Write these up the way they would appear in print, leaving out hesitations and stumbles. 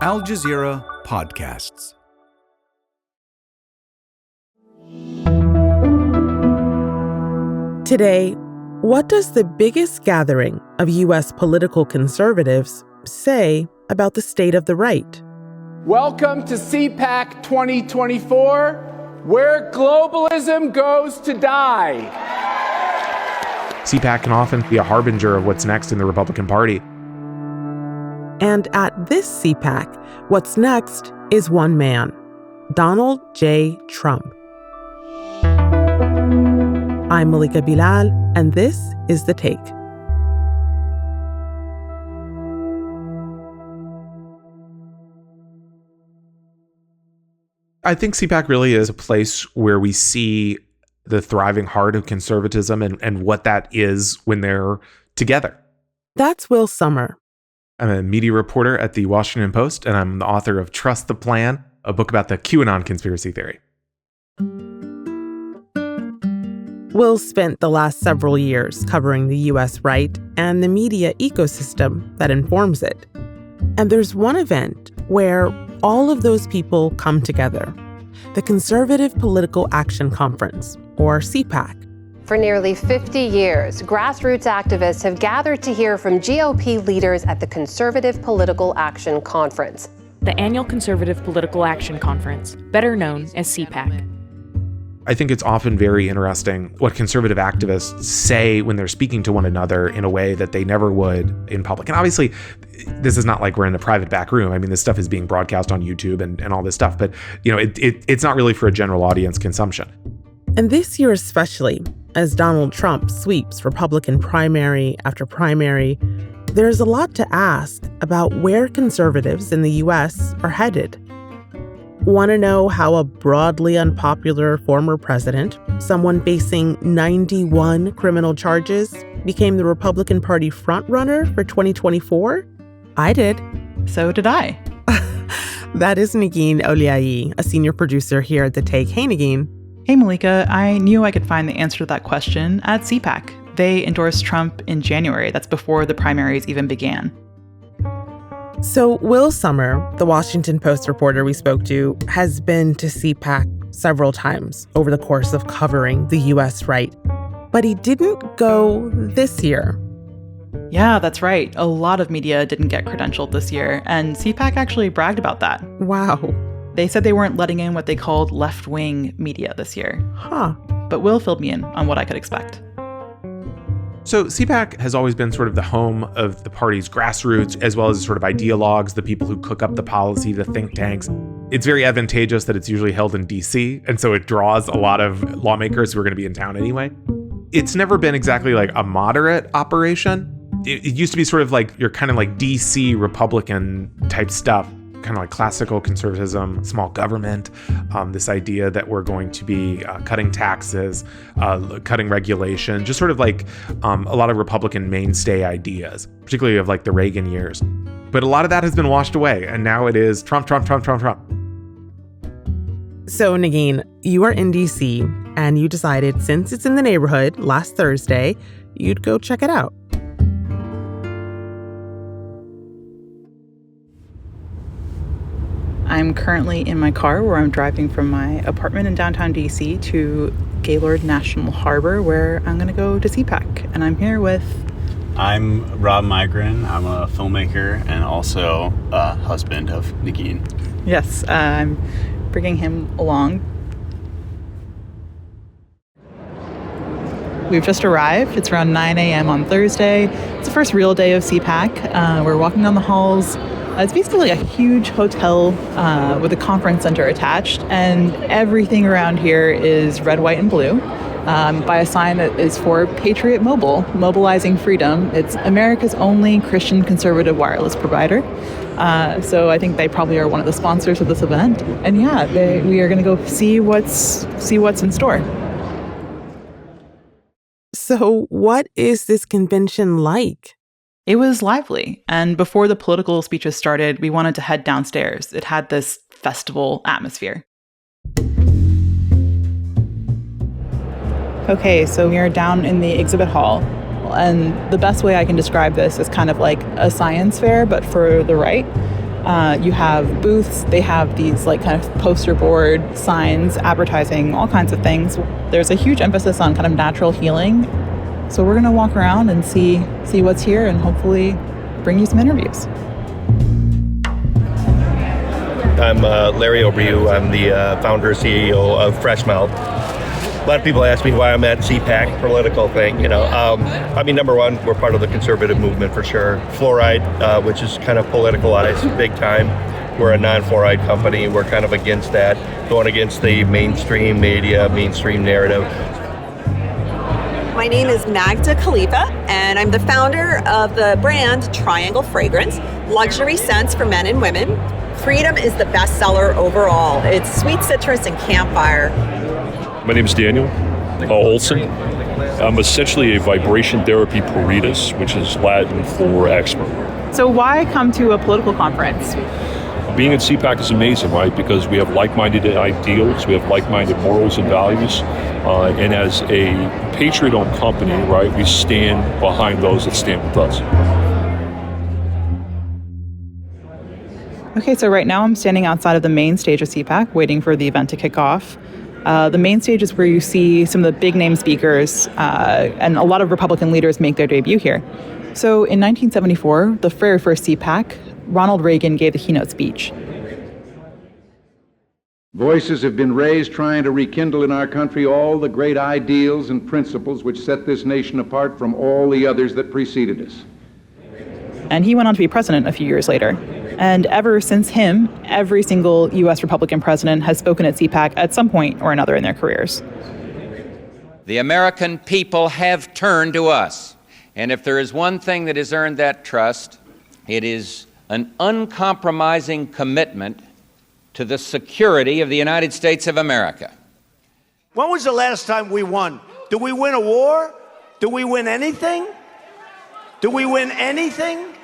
Al Jazeera Podcasts. Today, what does the biggest gathering of U.S. political conservatives say about the state of the right? Welcome to CPAC 2024, where globalism goes to die. CPAC can often be a harbinger of what's next in the Republican Party. And at this CPAC, what's next is one man, Donald J. Trump. I'm Malika Bilal, and this is The Take. I think CPAC really is a place where we see the thriving heart of conservatism and what that is when they're together. That's Will Sommer. I'm a media reporter at the Washington Post, and I'm the author of Trust the Plan, a book about the QAnon conspiracy theory. Will spent the last several years covering the U.S. right and the media ecosystem that informs it. And there's one event where all of those people come together, the Conservative Political Action Conference, or CPAC. For nearly 50 years, grassroots activists have gathered to hear from GOP leaders at the Conservative Political Action Conference. The annual Conservative Political Action Conference, better known as CPAC. I think it's often very interesting what conservative activists say when they're speaking to one another in a way that they never would in public. And obviously, this is not like we're in a private back room. I mean, this stuff is being broadcast on YouTube and all this stuff. But, it's not really for a general audience consumption. And this year especially, as Donald Trump sweeps Republican primary after primary, there's a lot to ask about where conservatives in the U.S. are headed. Want to know how a broadly unpopular former president, someone facing 91 criminal charges, became the Republican Party frontrunner for 2024? I did. So did I. That is Negin Owliaei, a senior producer here at The Take. Hey, Negin. Hey, Malika. I knew I could find the answer to that question at CPAC. They endorsed Trump in January. That's before the primaries even began. So Will Sommer, the Washington Post reporter we spoke to, has been to CPAC several times over the course of covering the U.S. right. But he didn't go this year. Yeah, that's right. A lot of media didn't get credentialed this year, and CPAC actually bragged about that. Wow. They said they weren't letting in what they called left-wing media this year. Huh. But Will filled me in on what I could expect. So CPAC has always been sort of the home of the party's grassroots, as well as sort of ideologues, the people who cook up the policy, the think tanks. It's very advantageous that it's usually held in D.C., and so it draws a lot of lawmakers who are going to be in town anyway. It's never been exactly like a moderate operation. It used to be sort of like your kind of like D.C. Republican type stuff, kind of like classical conservatism, small government, this idea that we're going to be cutting taxes, cutting regulation, just sort of like a lot of Republican mainstay ideas, particularly of like the Reagan years. But a lot of that has been washed away, and now it is Trump, Trump, Trump, Trump, Trump. So, Negin, you are in D.C., and you decided, since it's in the neighborhood last Thursday, you'd go check it out. I'm currently in my car where I'm driving from my apartment in downtown DC to Gaylord National Harbor, where I'm going to go to CPAC. And I'm here with... I'm Rob Migran. I'm a filmmaker and also a husband of Negin. Yes, I'm bringing him along. We've just arrived. It's around 9 a.m. on Thursday. It's the first real day of CPAC. We're walking down the halls. It's basically like a huge hotel with a conference center attached, and everything around here is red, white, and blue by a sign that is for Patriot Mobile, mobilizing freedom. It's America's only Christian conservative wireless provider. So I think they probably are one of the sponsors of this event. And yeah, we are going to go see what's in store. So what is this convention like? It was lively, and before the political speeches started, we wanted to head downstairs. It had this festival atmosphere. Okay, so we are down in the exhibit hall, and the best way I can describe this is kind of like a science fair, but for the right. You have booths. They have these like kind of poster board signs advertising all kinds of things. There's a huge emphasis on kind of natural healing. So we're going to walk around and see what's here and hopefully bring you some interviews. I'm Larry Obriu. I'm the founder and CEO of Freshmouth. A lot of people ask me why I'm at CPAC, political thing, number one, we're part of the conservative movement for sure. Fluoride, which is kind of politicalized big time. We're a non-fluoride company. We're kind of against that, going against the mainstream media, mainstream narrative. My name is Magda Khalifa, and I'm the founder of the brand Triangle Fragrance, luxury scents for men and women. Freedom is the best seller overall. It's sweet citrus and campfire. My name is Daniel Olson. I'm essentially a vibration therapy peritus, which is Latin for expert. So why come to a political conference? Being at CPAC is amazing, right? Because we have like-minded ideals, we have like-minded morals and values, and as a patriot-owned company, right, we stand behind those that stand with us. Okay, so right now I'm standing outside of the main stage of CPAC, waiting for the event to kick off. The main stage is where you see some of the big name speakers, and a lot of Republican leaders make their debut here. So in 1974, the very first CPAC, Ronald Reagan gave the keynote speech. Voices have been raised trying to rekindle in our country all the great ideals and principles which set this nation apart from all the others that preceded us. And he went on to be president a few years later. And ever since him, every single U.S. Republican president has spoken at CPAC at some point or another in their careers. The American people have turned to us. And if there is one thing that has earned that trust, it is an uncompromising commitment to the security of the United States of America. When was the last time we won? Did we win a war? Did we win anything? Did we win anything?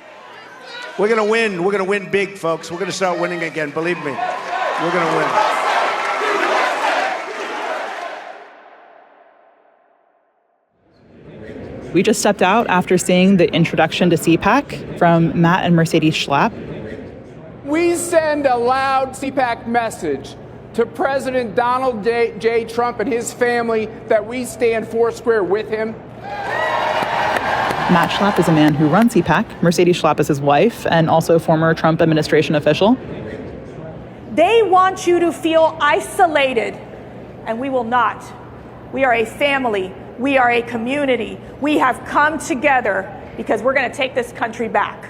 We're going to win. We're going to win big, folks. We're going to start winning again. Believe me. We're going to win. We just stepped out after seeing the introduction to CPAC from Matt and Mercedes Schlapp. We send a loud CPAC message to President Donald J. Trump and his family that we stand foursquare with him. Matt Schlapp is a man who runs CPAC. Mercedes Schlapp is his wife and also former Trump administration official. They want you to feel isolated, and we will not. We are a family. We are a community. We have come together because we're going to take this country back.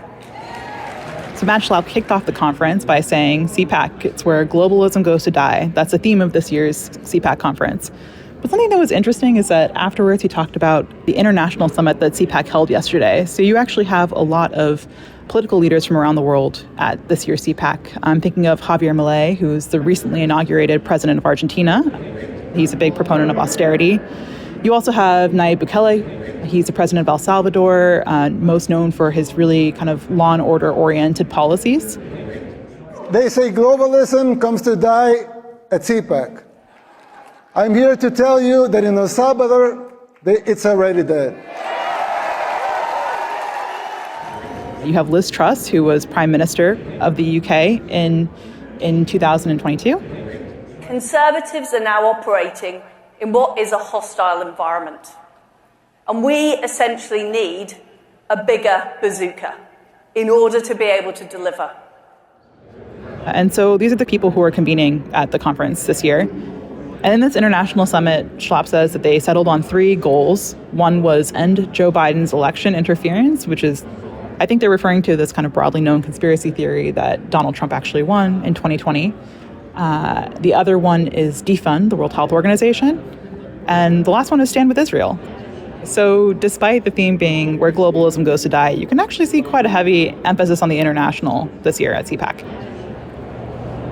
So Matt Schlapp kicked off the conference by saying, CPAC, it's where globalism goes to die. That's the theme of this year's CPAC conference. But something that was interesting is that afterwards he talked about the international summit that CPAC held yesterday. So you actually have a lot of political leaders from around the world at this year's CPAC. I'm thinking of Javier Milei, who's the recently inaugurated president of Argentina. He's a big proponent of austerity. You also have Ney Bukele. He's the president of El Salvador, most known for his really kind of law and order oriented policies. They say globalism comes to die at CPAC. I'm here to tell you that in El Salvador, it's already dead. You have Liz Truss, who was Prime Minister of the UK in 2022. Conservatives are now operating in what is a hostile environment. And we essentially need a bigger bazooka in order to be able to deliver. And so these are the people who are convening at the conference this year. And in this international summit, Schlapp says that they settled on 3 goals. One was end Joe Biden's election interference, which is, I think they're referring to this kind of broadly known conspiracy theory that Donald Trump actually won in 2020. The other one is defund the World Health Organization. And the last one is stand with Israel. So despite the theme being where globalism goes to die, you can actually see quite a heavy emphasis on the international this year at CPAC.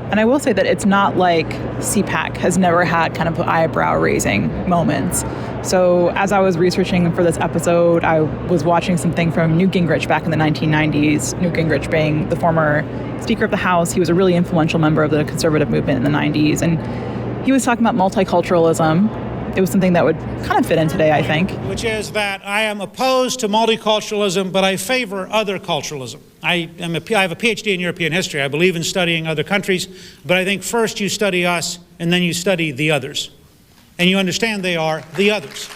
And I will say that it's not like CPAC has never had kind of eyebrow-raising moments. So as I was researching for this episode, I was watching something from Newt Gingrich back in the 1990s, Newt Gingrich being the former Speaker of the House. He was a really influential member of the conservative movement in the 90s. And he was talking about multiculturalism. it was something that would kind of fit in today, I think. Which is that I am opposed to multiculturalism, but I favor other culturalism. I have a PhD in European history. I believe in studying other countries, but I think first you study us, and then you study the others. And you understand they are the others.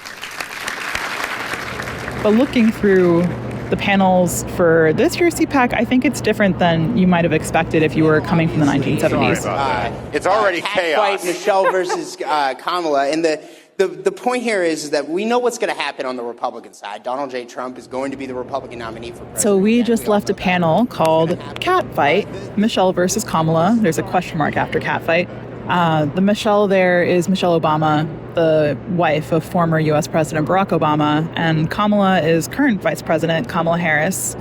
But looking through the panels for this year's CPAC, I think it's different than you might have expected if you were coming from the 1970s. It's already chaos. Michelle versus Kamala. And the point here is that we know what's going to happen on the Republican side. Donald J. Trump is going to be the Republican nominee for president. So we just left a panel called Catfight, Michelle versus Kamala. There's a question mark after Catfight. The Michelle there is Michelle Obama, the wife of former U.S. President Barack Obama, and Kamala is current Vice President Kamala Harris.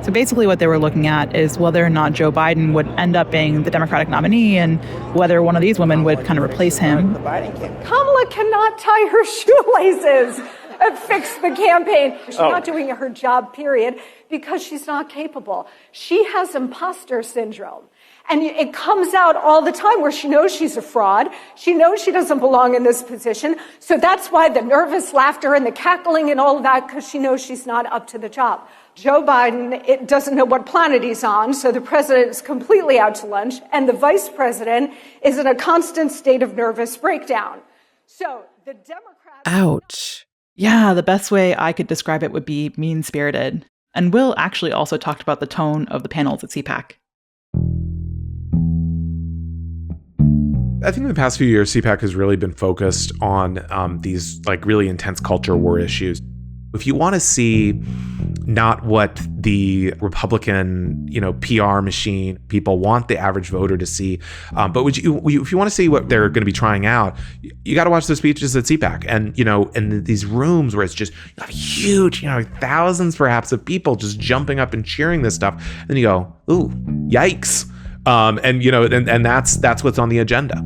So basically what they were looking at is whether or not Joe Biden would end up being the Democratic nominee and whether one of these women would kind of replace him. Kamala cannot tie her shoelaces and fix the campaign. She's not doing her job, period, because she's not capable. She has imposter syndrome. And it comes out all the time where she knows she's a fraud. She knows she doesn't belong in this position. So that's why the nervous laughter and the cackling and all of that, because she knows she's not up to the job. Joe Biden doesn't know what planet he's on, so the president is completely out to lunch, and the vice president is in a constant state of nervous breakdown. So the Democrats... Ouch. Yeah, the best way I could describe it would be mean-spirited. And Will actually also talked about the tone of the panels at CPAC. I think in the past few years, CPAC has really been focused on these like really intense culture war issues. If you want to see not what the Republican, PR machine people want the average voter to see, but if you want to see what they're going to be trying out, you got to watch the speeches at CPAC. And, in these rooms where it's just huge, thousands perhaps of people just jumping up and cheering this stuff. Then you go, ooh, yikes. And that's what's on the agenda.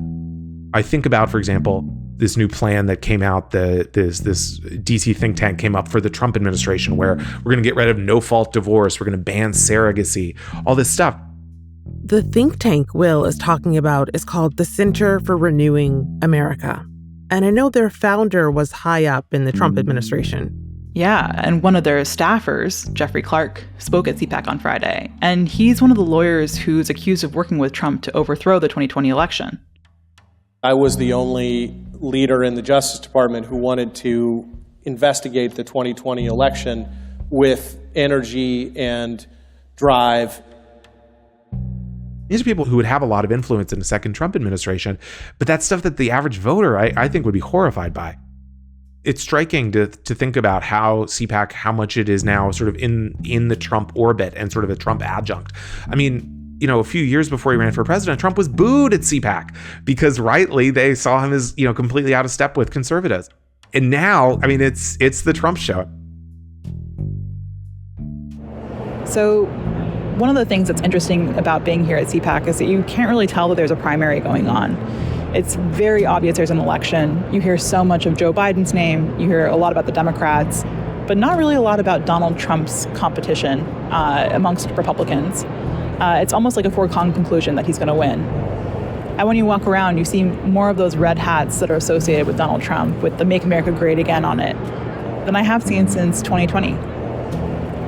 I think about, for example, this new plan that came out, this DC think tank came up for the Trump administration, where we're going to get rid of no-fault divorce, we're going to ban surrogacy, all this stuff. The think tank Will is talking about is called the Center for Renewing America. And I know their founder was high up in the Trump administration. Yeah, and one of their staffers, Jeffrey Clark, spoke at CPAC on Friday. And he's one of the lawyers who's accused of working with Trump to overthrow the 2020 election. I was the only leader in the Justice Department who wanted to investigate the 2020 election with energy and drive. These are people who would have a lot of influence in a second Trump administration, but that's stuff that the average voter, I think, would be horrified by. It's striking to think about how CPAC, how much it is now sort of in the Trump orbit and sort of a Trump adjunct. I mean, a few years before he ran for president, Trump was booed at CPAC because rightly they saw him as, completely out of step with conservatives. And now, I mean, it's the Trump show. So one of the things that's interesting about being here at CPAC is that you can't really tell that there's a primary going on. It's very obvious there's an election. You hear so much of Joe Biden's name. You hear a lot about the Democrats, but not really a lot about Donald Trump's competition amongst Republicans. It's almost like a foregone conclusion that he's going to win. And when you walk around, you see more of those red hats that are associated with Donald Trump, with the Make America Great Again on it, than I have seen since 2020.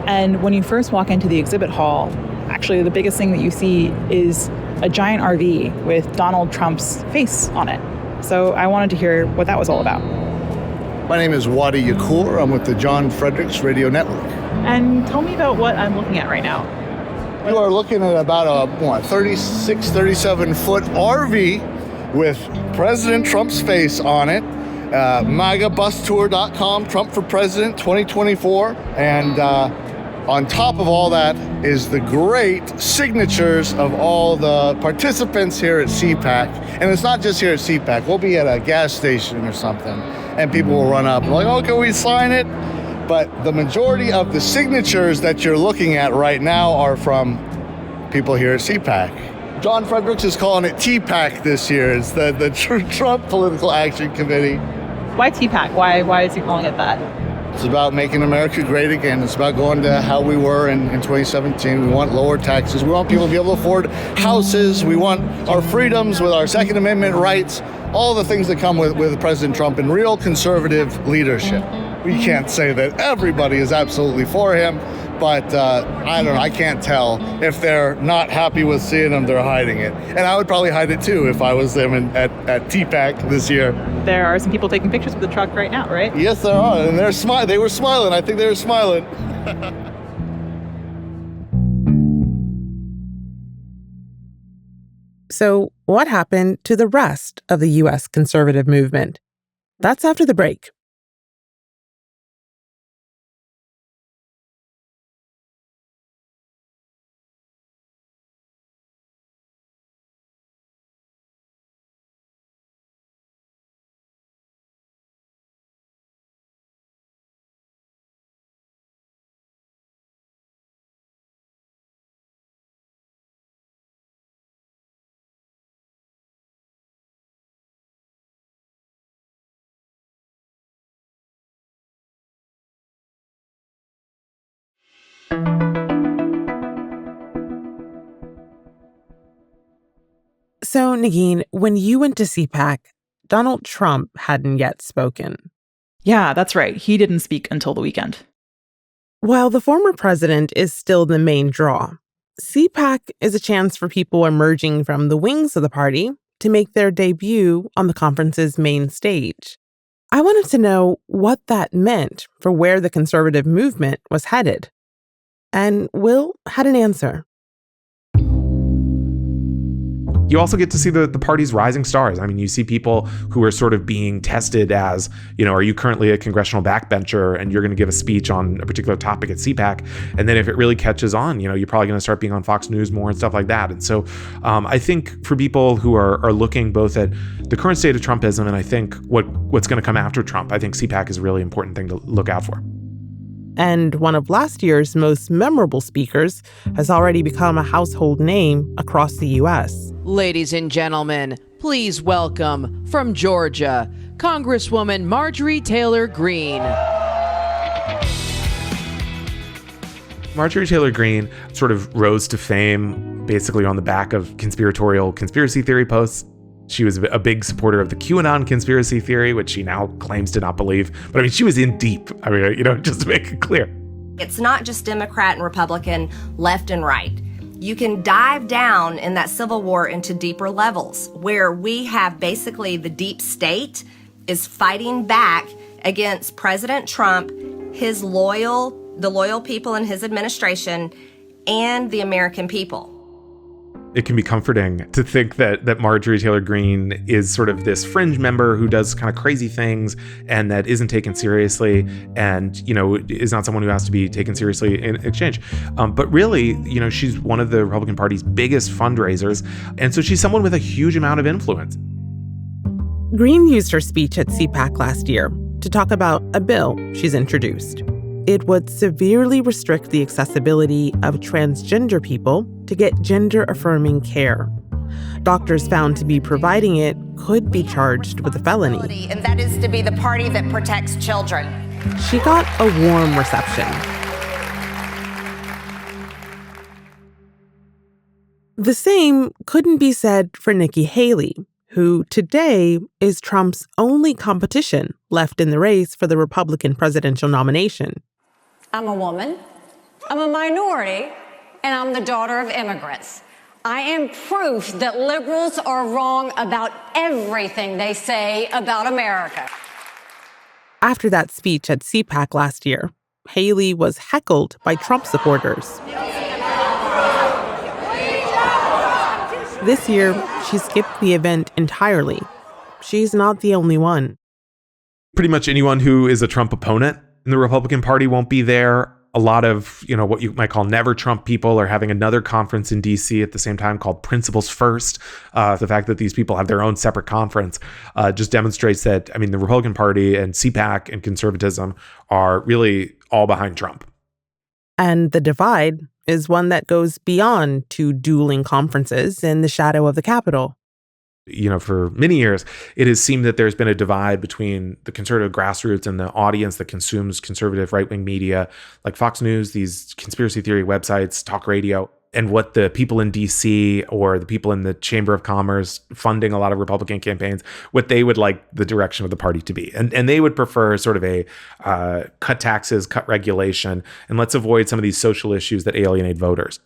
And when you first walk into the exhibit hall, actually the biggest thing that you see is a giant RV with Donald Trump's face on it. So I wanted to hear what that was all about. My name is Wadi Yakour. I'm with the John Fredericks Radio Network. And tell me about what I'm looking at right now. You are looking at about a 36, 37-foot RV with President Trump's face on it. MAGABusTour.com, Trump for President 2024. And on top of all that is the great signatures of all the participants here at CPAC. And it's not just here at CPAC. We'll be at a gas station or something, and people will run up and like, oh, can we sign it? But the majority of the signatures that you're looking at right now are from people here at CPAC. John Fredericks is calling it TPAC this year. It's the Trump Political Action Committee. Why TPAC? Why is he calling it that? It's about making America great again. It's about going to how we were in 2017. We want lower taxes. We want people to be able to afford houses. We want our freedoms with our Second Amendment rights, all the things that come with President Trump and real conservative leadership. We can't say that everybody is absolutely for him, but I don't know. I can't tell. If they're not happy with seeing him, they're hiding it. And I would probably hide it too if I was them at CPAC this year. There are some people taking pictures with the truck right now, right? Yes, there are. And they were smiling. I think they were smiling. So, what happened to the rest of the U.S. conservative movement? That's after the break. So, Negin, when you went to CPAC, Donald Trump hadn't yet spoken. Yeah, that's right. He didn't speak until the weekend. While the former president is still the main draw, CPAC is a chance for people emerging from the wings of the party to make their debut on the conference's main stage. I wanted to know what that meant for where the conservative movement was headed. And Will had an answer. You also get to see the party's rising stars. I mean, you see people who are sort of being tested as, are you currently a congressional backbencher and you're going to give a speech on a particular topic at CPAC? And then if it really catches on, you're probably going to start being on Fox News more and stuff like that. And so I think for people who are looking both at the current state of Trumpism and I think what's going to come after Trump, I think CPAC is a really important thing to look out for. And one of last year's most memorable speakers has already become a household name across the U.S. Ladies and gentlemen, please welcome, from Georgia, Congresswoman Marjorie Taylor Greene. Marjorie Taylor Greene sort of rose to fame basically on the back of conspiracy theory posts. She was a big supporter of the QAnon conspiracy theory, which she now claims to not believe. But I mean, she was in deep. I mean, just to make it clear. It's not just Democrat and Republican, left and right. You can dive down in that Civil War into deeper levels where we have basically the deep state is fighting back against President Trump, the loyal people in his administration, and the American people. It can be comforting to think that Marjorie Taylor Greene is sort of this fringe member who does kind of crazy things and that isn't taken seriously and, is not someone who has to be taken seriously in exchange. But really, she's one of the Republican Party's biggest fundraisers. And so she's someone with a huge amount of influence. Greene used her speech at CPAC last year to talk about a bill she's introduced. It would severely restrict the accessibility of transgender people to get gender-affirming care. Doctors found to be providing it could be charged with a felony. And that is to be the party that protects children. She got a warm reception. The same couldn't be said for Nikki Haley, who today is Trump's only competition left in the race for the Republican presidential nomination. I'm a woman, I'm a minority, and I'm the daughter of immigrants. I am proof that liberals are wrong about everything they say about America. After that speech at CPAC last year, Haley was heckled by Trump supporters. This year, she skipped the event entirely. She's not the only one. Pretty much anyone who is a Trump opponent in the Republican Party won't be there. A lot of, what you might call never Trump people are having another conference in DC at the same time called Principles First. The fact that these people have their own separate conference just demonstrates that, the Republican Party and CPAC and conservatism are really all behind Trump. And the divide is one that goes beyond two dueling conferences in the shadow of the Capitol. For many years, it has seemed that there's been a divide between the conservative grassroots and the audience that consumes conservative right-wing media, like Fox News, these conspiracy theory websites, talk radio, and what the people in DC or the people in the Chamber of Commerce funding a lot of Republican campaigns, what they would like the direction of the party to be. And they would prefer sort of a cut taxes, cut regulation, and let's avoid some of these social issues that alienate voters.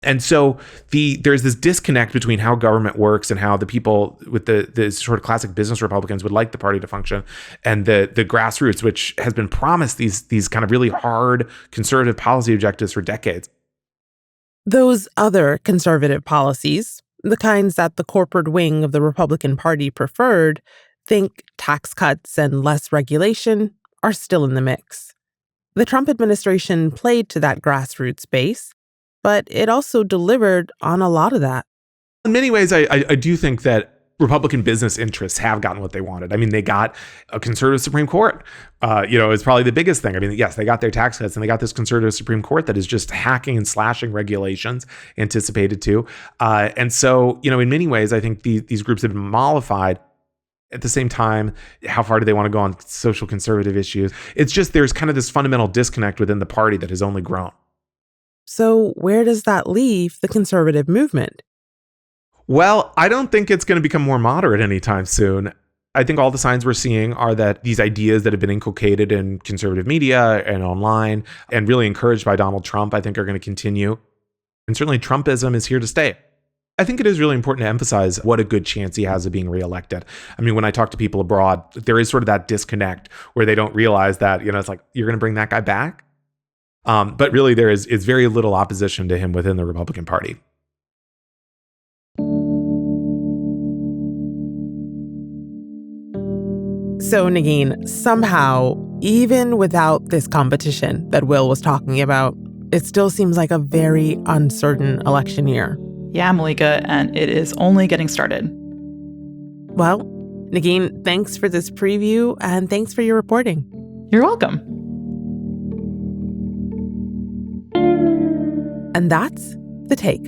And so there's this disconnect between how government works and how the people with the sort of classic business Republicans would like the party to function, and the grassroots, which has been promised these kind of really hard conservative policy objectives for decades. Those other conservative policies, the kinds that the corporate wing of the Republican Party preferred, think tax cuts and less regulation, are still in the mix. The Trump administration played to that grassroots base, but it also delivered on a lot of that. In many ways, I do think that Republican business interests have gotten what they wanted. I mean, they got a conservative Supreme Court. It's probably the biggest thing. I mean, yes, they got their tax cuts and they got this conservative Supreme Court that is just hacking and slashing regulations anticipated to. And so, in many ways, I think these groups have been mollified. At the same time, how far do they want to go on social conservative issues? It's just there's kind of this fundamental disconnect within the party that has only grown. So where does that leave the conservative movement? Well, I don't think it's going to become more moderate anytime soon. I think all the signs we're seeing are that these ideas that have been inculcated in conservative media and online and really encouraged by Donald Trump, I think are going to continue. And certainly Trumpism is here to stay. I think it is really important to emphasize what a good chance he has of being reelected. I mean, when I talk to people abroad, there is sort of that disconnect where they don't realize that, it's like, you're going to bring that guy back? But really, there is very little opposition to him within the Republican Party. So, Negin, somehow, even without this competition that Will was talking about, it still seems like a very uncertain election year. Yeah, Malika, and it is only getting started. Well, Negin, thanks for this preview, and thanks for your reporting. You're welcome. And that's The Take.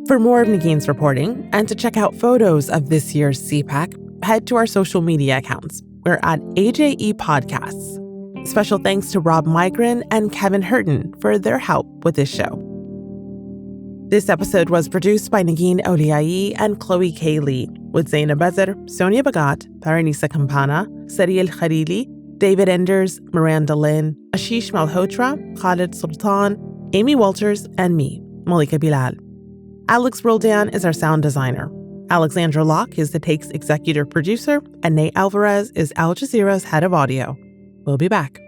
For more of Negin's reporting and to check out photos of this year's CPAC, head to our social media accounts. We're at AJE Podcasts. Special thanks to Rob Migran and Kevin Hurton for their help with this show. This episode was produced by Negin Owliaei and Chloe K. Lee, with Zainab Bezer, Sonia Bagat, Paranisa Campana, Sariel Khalili, David Enders, Miranda Lynn, Ashish Malhotra, Khalid Sultan, Amy Walters, and me, Malika Bilal. Alex Roldan is our sound designer. Alexandra Locke is The Take's executive producer, and Ney Alvarez is Al Jazeera's head of audio. We'll be back.